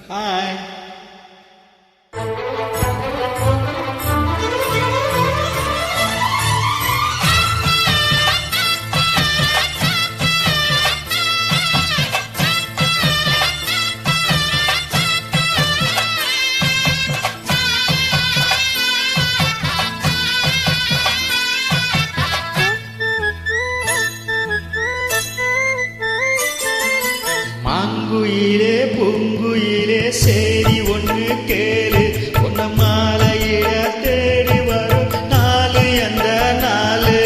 Hi. மாங்குயிலே பூங்குயிலே சேரி ஒன்று கேளு, பொன்ன மாலையிட தேடி வரும் நாலு எந்த நாலு.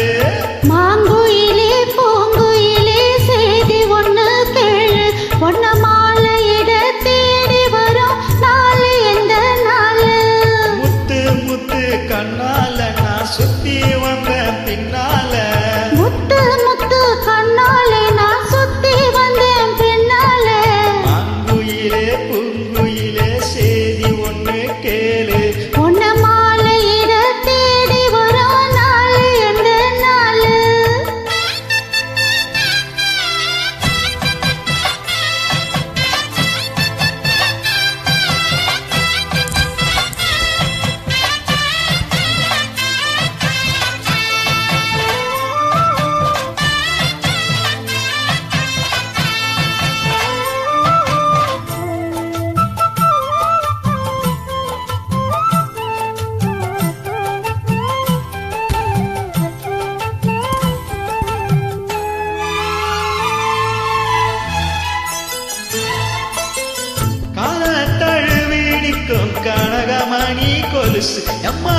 மாங்குயிலே பூங்குயிலே சேதி ஒன்று கேளு, பொன்ன மாலையிட தேடி வரும் நாலு எந்த நாலு. முத்து முத்து கண்ணால நான் சுத்தி வந்த பின்னால, முத்து முத்து கண்ணாலே நான் சுத்தி வந்தேன் பின்னாலே. மாங்குயிலே பூங்குயிலே சேதி ஒன்று கேளு, பொன்ன மாலையிட தேடி வரும் நாலு எந்த நாலு. காலத்தழுவிடிக்கும் கனகமணி கொலுசு அம்மா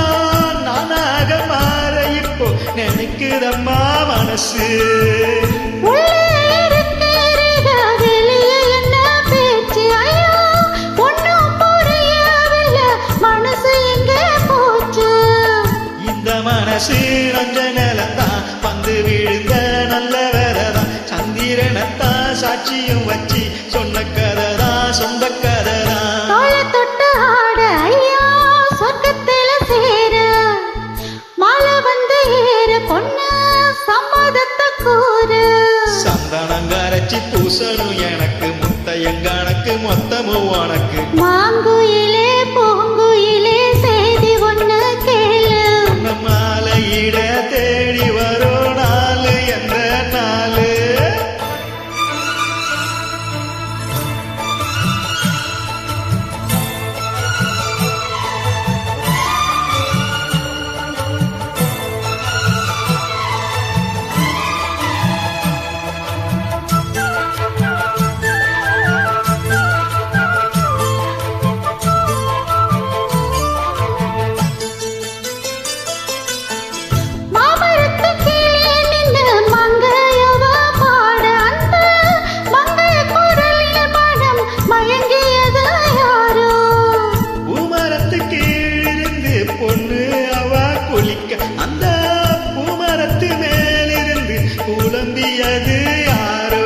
நானாக மாற இப்போ நினைக்குதம்மா மனசு. உள்ளே இருக்கிறீக, வெளியே என்ன பேச்சு? ஐயோ, ஒண்ணும் புரியவில்லை, மனசு எங்கே போச்சு? இந்த மனசு நஞ்ச நிலத்தான் வந்து விழுந்த நல்ல வேலைதான், சந்திரனத்தான் சாட்சியும் வச்சு சொன்ன கதைதான் சொந்த கதைதான். தோளை தொட்டு ஆட, ஐயா, சொர்க்கத்தில சேர, மாலை வந்து ஏற, பொண்ணு சம்மதத்தை கூறு. சந்தனம் கரைச்சி பூசணும் எனக்கு, முத்தையன் கணக்கு மொத்தமும் உனக்கு. மாங்குயிலே பூங்குயிலே சேதி ஒண்ணு கேளு, பொன்ன மாலையிட தேடி வரும் நாலு என்ற நாலு. மாமரத்து கீழே நின்று மங்கையவ பாட, அந்த மங்கைய குரலில் மனம் மயங்கியது யாரோ? பூமரத்து கீழிருந்து பொண்ணு அவ குளிக்க, அந்த பூமரத்து மேலிருந்து புலம்பியது யாரோ?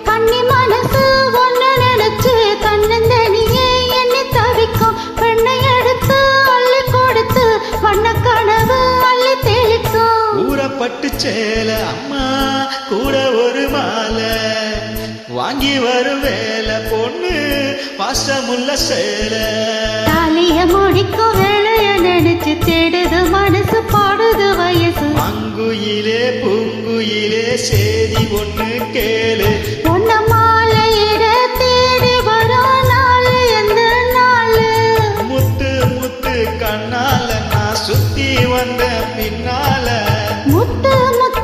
கன்னி மனசு ஒன்னு நினைச்சு தன்னந்தனியே எண்ணி தவிக்கும், பெண்ணை எடுத்து அள்ளி கொடுத்து வண்ண கனவு அள்ளி தெளிக்கும். ஊறப்பட்டு சேல அம்மா கூட ஒரு மாலை வாங்கி வரும் வேலை, பொண்ணு பாசமுள்ள சேலை. தாலிய முடிக்கும் வேலைய நினைச்சு தேடுது மனசு, பாடுது வயசு. மாங்குயிலே பூங்குயிலே சேதி ஒன்று கேளு, பொன்ன மாலையிட தேடி வரும் நாலு எந்த நாலு. முத்து முத்து கண்ணால நான் சுத்தி வந்த பின்னால, முத்து முத்து